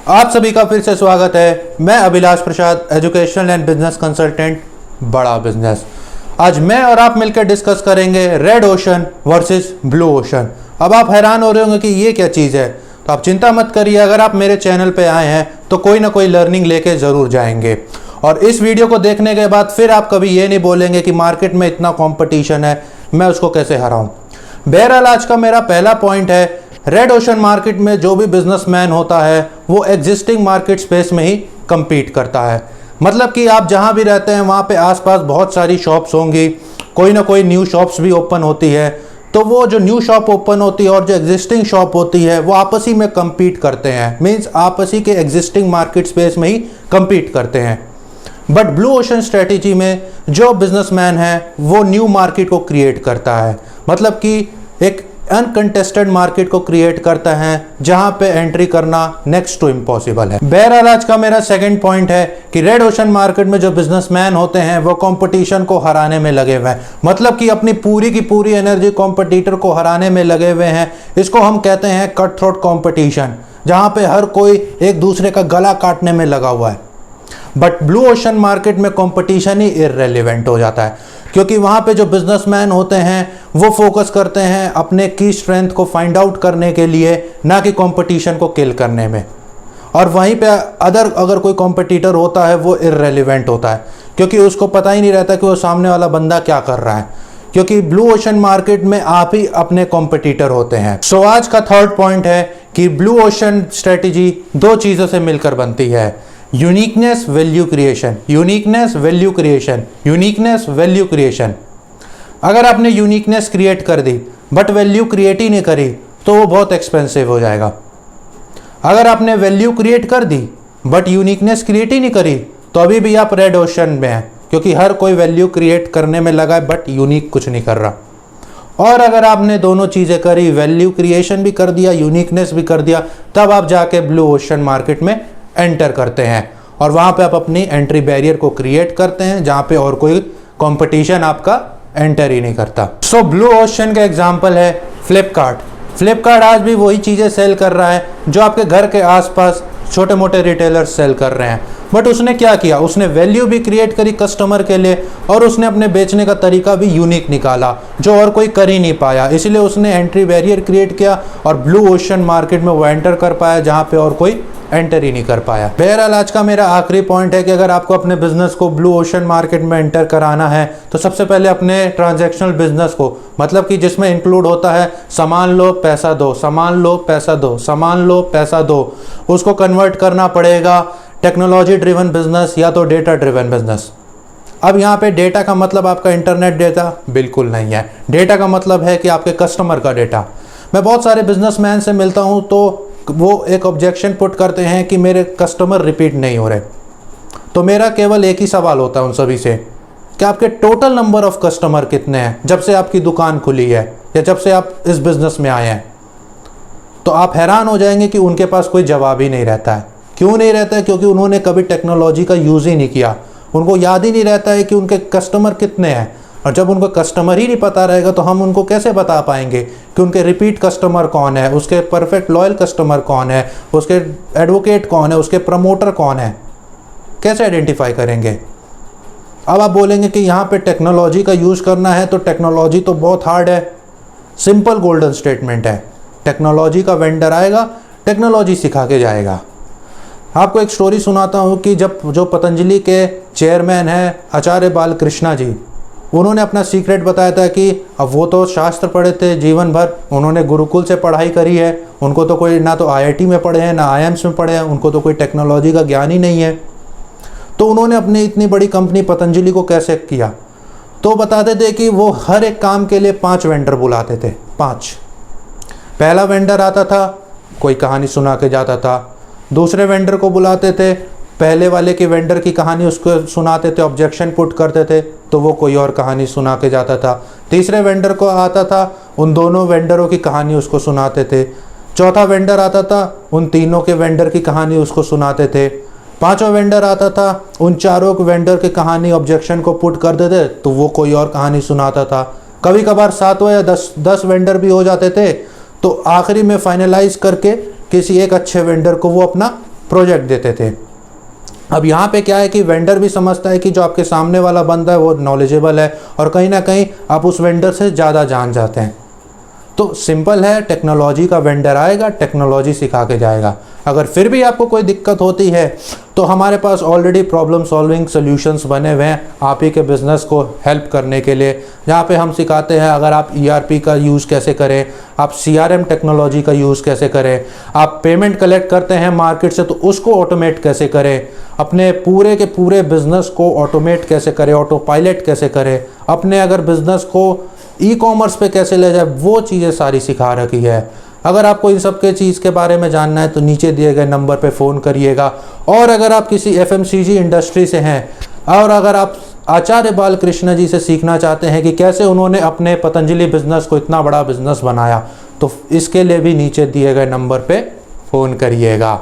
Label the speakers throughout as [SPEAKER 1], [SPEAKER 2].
[SPEAKER 1] आप सभी का फिर से स्वागत है। मैं अभिलाष प्रसाद, एजुकेशनल एंड बिजनेस कंसल्टेंट, बड़ा बिजनेस। आज मैं और आप मिलकर डिस्कस करेंगे red ocean versus blue ocean. अब आप हैरान हो रहे होंगे कि ये क्या चीज़ है, तो आप चिंता मत करिए। अगर आप मेरे चैनल पे आए हैं तो कोई ना कोई लर्निंग लेके ज़रूर जाएंगे, और इस वीडियो को देखने के बाद फिर आप कभी ये नहीं बोलेंगे कि मार्केट में इतना कॉम्पिटिशन है, मैं उसको कैसे हराऊं। बहरहाल आज का मेरा पहला पॉइंट है, रेड ओशन मार्केट में जो भी बिजनेसमैन होता है वो एग्जिस्टिंग मार्केट स्पेस में ही compete करता है। मतलब कि आप जहां भी रहते हैं वहां पे आसपास बहुत सारी शॉप्स होंगी, कोई ना कोई न्यू शॉप्स भी ओपन होती है। तो वो जो न्यू शॉप ओपन होती है और जो एग्जिस्टिंग शॉप होती है वो आपस ही में compete करते हैं, मीन्स आपस ही के एग्जिस्टिंग मार्केट स्पेस में ही compete करते हैं। बट ब्लू ओशन स्ट्रेटेजी में जो बिजनेसमैन है वो न्यू मार्केट को क्रिएट करता है, मतलब कि एक अनकंटेस्टेड मार्केट को क्रिएट करता है जहां पे एंट्री करना नेक्स्ट टू इम्पॉसिबल है। बहरहाल आज का मेरा सेकंड पॉइंट है कि रेड ओशन मार्केट में जो बिजनेसमैन होते हैं वो कंपटीशन को हराने में लगे हुए हैं, मतलब कि अपनी पूरी की पूरी एनर्जी कॉम्पिटिटर को हराने में लगे हुए हैं। इसको हम कहते हैं कट थ्रोट कॉम्पिटिशन, जहां पे हर कोई एक दूसरे का गला काटने में लगा हुआ है। बट ब्लू ओशन मार्केट में कंपटीशन ही इररेलेवेंट हो जाता है, क्योंकि वहाँ पे जो बिजनेसमैन होते हैं वो फोकस करते हैं अपने की स्ट्रेंथ को फाइंड आउट करने के लिए, ना कि कंपटीशन को किल करने में। और वहीं पे अगर कोई कॉम्पिटिटर होता है वो इररेलेवेंट होता है, क्योंकि उसको पता ही नहीं रहता कि वो सामने वाला बंदा क्या कर रहा है, क्योंकि ब्लू ओशन मार्केट में आप ही अपने कॉम्पिटिटर होते हैं। सो आज का थर्ड पॉइंट है कि ब्लू ओशन स्ट्रेटेजी दो चीज़ों से मिलकर बनती है, uniqueness value creation, uniqueness value creation, uniqueness value creation. अगर आपने यूनिकनेस क्रिएट कर दी बट वैल्यू क्रिएट ही नहीं करी तो वो बहुत एक्सपेंसिव हो जाएगा। अगर आपने वैल्यू क्रिएट कर दी बट यूनिकनेस क्रिएट ही नहीं करी तो अभी भी आप रेड ओशन में हैं, क्योंकि हर कोई वैल्यू क्रिएट करने में लगा है बट यूनिक कुछ नहीं कर रहा। और अगर आपने दोनों चीज़ें करी, वैल्यू क्रिएशन भी कर दिया, यूनिकनेस भी कर दिया, तब आप जाके ब्लू ओशन मार्केट में एंटर करते हैं और वहाँ पे आप अपनी एंट्री बैरियर को क्रिएट करते हैं जहाँ पे और कोई कंपटीशन आपका एंटर ही नहीं करता। सो ब्लू ओशन का एग्जांपल है फ्लिपकार्ट। फ्लिपकार्ट आज भी वही चीज़ें सेल कर रहा है जो आपके घर के आसपास छोटे मोटे रिटेलर्स सेल कर रहे हैं। बट उसने क्या किया, उसने वैल्यू भी क्रिएट करी कस्टमर के लिए और उसने अपने बेचने का तरीका भी यूनिक निकाला जो और कोई कर ही नहीं पाया। इसलिए उसने एंट्री बैरियर क्रिएट किया और ब्लू ओशन मार्केट में वो एंटर कर पाया जहाँ पे और कोई एंटर ही नहीं कर पाया। बहरहाल आज का मेरा आखिरी पॉइंट है कि अगर आपको अपने बिजनेस को ब्लू ओशन मार्केट में एंटर कराना है तो सबसे पहले अपने ट्रांजैक्शनल बिजनेस को, मतलब कि जिसमें इंक्लूड होता है सामान लो पैसा दो, सामान लो पैसा दो, सामान लो पैसा दो, उसको कन्वर्ट करना पड़ेगा टेक्नोलॉजी ड्रिवन बिजनेस या तो डेटा ड्रिवन बिजनेस। अब यहाँ पे डेटा का मतलब आपका इंटरनेट डेटा बिल्कुल नहीं है। डेटा का मतलब है कि आपके कस्टमर का डेटा। मैं बहुत सारे बिजनेसमैन से मिलता हूँ तो वो एक ऑब्जेक्शन पुट करते हैं कि मेरे कस्टमर रिपीट नहीं हो रहे। तो मेरा केवल एक ही सवाल होता है उन सभी से कि आपके टोटल नंबर ऑफ कस्टमर कितने हैं जब से आपकी दुकान खुली है या जब से आप इस बिज़नेस में आए हैं। तो आप हैरान हो जाएंगे कि उनके पास कोई जवाब ही नहीं रहता है। क्यों नहीं रहता है? क्योंकि उन्होंने कभी टेक्नोलॉजी का यूज़ ही नहीं किया। उनको याद ही नहीं रहता है कि उनके कस्टमर कितने हैं, और जब उनको कस्टमर ही नहीं पता रहेगा तो हम उनको कैसे बता पाएंगे कि उनके रिपीट कस्टमर कौन है, उसके परफेक्ट लॉयल कस्टमर कौन है, उसके एडवोकेट कौन है, उसके प्रमोटर कौन है, कैसे आइडेंटिफाई करेंगे। अब आप बोलेंगे कि यहाँ पे टेक्नोलॉजी का यूज़ करना है तो टेक्नोलॉजी तो बहुत हार्ड है। सिंपल गोल्डन स्टेटमेंट है, टेक्नोलॉजी का वेंडर आएगा, टेक्नोलॉजी सिखा के जाएगा। आपको एक स्टोरी सुनाता हूँ कि जब जो पतंजलि के चेयरमैन हैं आचार्य बालकृष्णा जी, उन्होंने अपना सीक्रेट बताया था कि अब वो तो शास्त्र पढ़े थे जीवन भर, उन्होंने गुरुकुल से पढ़ाई करी है, उनको तो कोई ना तो आईआईटी में पढ़े हैं ना आईएम्स में पढ़े हैं, उनको तो कोई टेक्नोलॉजी का ज्ञान ही नहीं है। तो उन्होंने अपनी इतनी बड़ी कंपनी पतंजलि को कैसे किया, तो बताते थे कि वो हर एक काम के लिए 5 वेंडर बुलाते थे। 5 पहला वेंडर आता था, कोई कहानी सुना के जाता था। दूसरे वेंडर को बुलाते थे, पहले वाले के वेंडर की कहानी उसको सुनाते थे, ऑब्जेक्शन पुट करते थे तो वो कोई और कहानी सुना के जाता था। तीसरे वेंडर को आता था, उन दोनों वेंडरों की कहानी उसको सुनाते थे। चौथा वेंडर आता था, उन तीनों के वेंडर की कहानी उसको सुनाते थे। पांचवा वेंडर आता था, उन चारों वेंडर की कहानी ऑब्जेक्शन को पुट कर देते तो वो कोई और कहानी सुनाता था। कभी कभार 7 या 10 वेंडर भी हो जाते थे, तो आखिरी में फाइनलाइज करके किसी एक अच्छे वेंडर को वो अपना प्रोजेक्ट देते थे। अब यहाँ पे क्या है कि वेंडर भी समझता है कि जो आपके सामने वाला बंदा है वो नॉलेजेबल है और कहीं ना कहीं आप उस वेंडर से ज़्यादा जान जाते हैं। तो सिंपल है, टेक्नोलॉजी का वेंडर आएगा, टेक्नोलॉजी सिखा के जाएगा। अगर फिर भी आपको कोई दिक्कत होती है तो हमारे पास ऑलरेडी प्रॉब्लम सॉल्विंग सॉल्यूशंस बने हुए हैं आप ही के बिज़नेस को हेल्प करने के लिए, जहाँ पे हम सिखाते हैं अगर आप ERP का यूज़ कैसे करें, आप CRM टेक्नोलॉजी का यूज़ कैसे करें, आप पेमेंट कलेक्ट करते हैं मार्केट से तो उसको ऑटोमेट कैसे करें, अपने पूरे के पूरे बिज़नेस को ऑटोमेट कैसे करें, ऑटो पायलट कैसे करें, अपने अगर बिज़नेस को ई-कॉमर्स पे कैसे ले जाए, वो चीज़ें सारी सिखा रखी है। अगर आपको इन सब के चीज़ के बारे में जानना है तो नीचे दिए गए नंबर पे फ़ोन करिएगा। और अगर आप किसी FMCG इंडस्ट्री से हैं और अगर आप आचार्य बालकृष्ण जी से सीखना चाहते हैं कि कैसे उन्होंने अपने पतंजलि बिजनेस को इतना बड़ा बिजनेस बनाया, तो इसके लिए भी नीचे दिए गए नंबर पे फ़ोन करिएगा।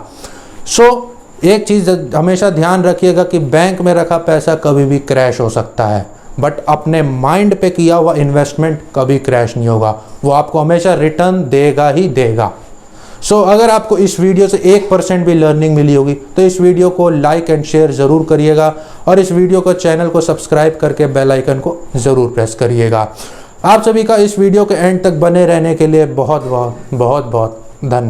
[SPEAKER 1] एक चीज़ हमेशा ध्यान रखिएगा कि बैंक में रखा पैसा कभी भी क्रैश हो सकता है, बट अपने माइंड पे किया हुआ इन्वेस्टमेंट कभी क्रैश नहीं होगा, वो आपको हमेशा रिटर्न देगा ही देगा। अगर आपको इस वीडियो से 1% भी लर्निंग मिली होगी तो इस वीडियो को लाइक एंड शेयर ज़रूर करिएगा और इस वीडियो को चैनल को सब्सक्राइब करके बेल आइकन को ज़रूर प्रेस करिएगा। आप सभी का इस वीडियो के एंड तक बने रहने के लिए बहुत बहुत धन्यवाद।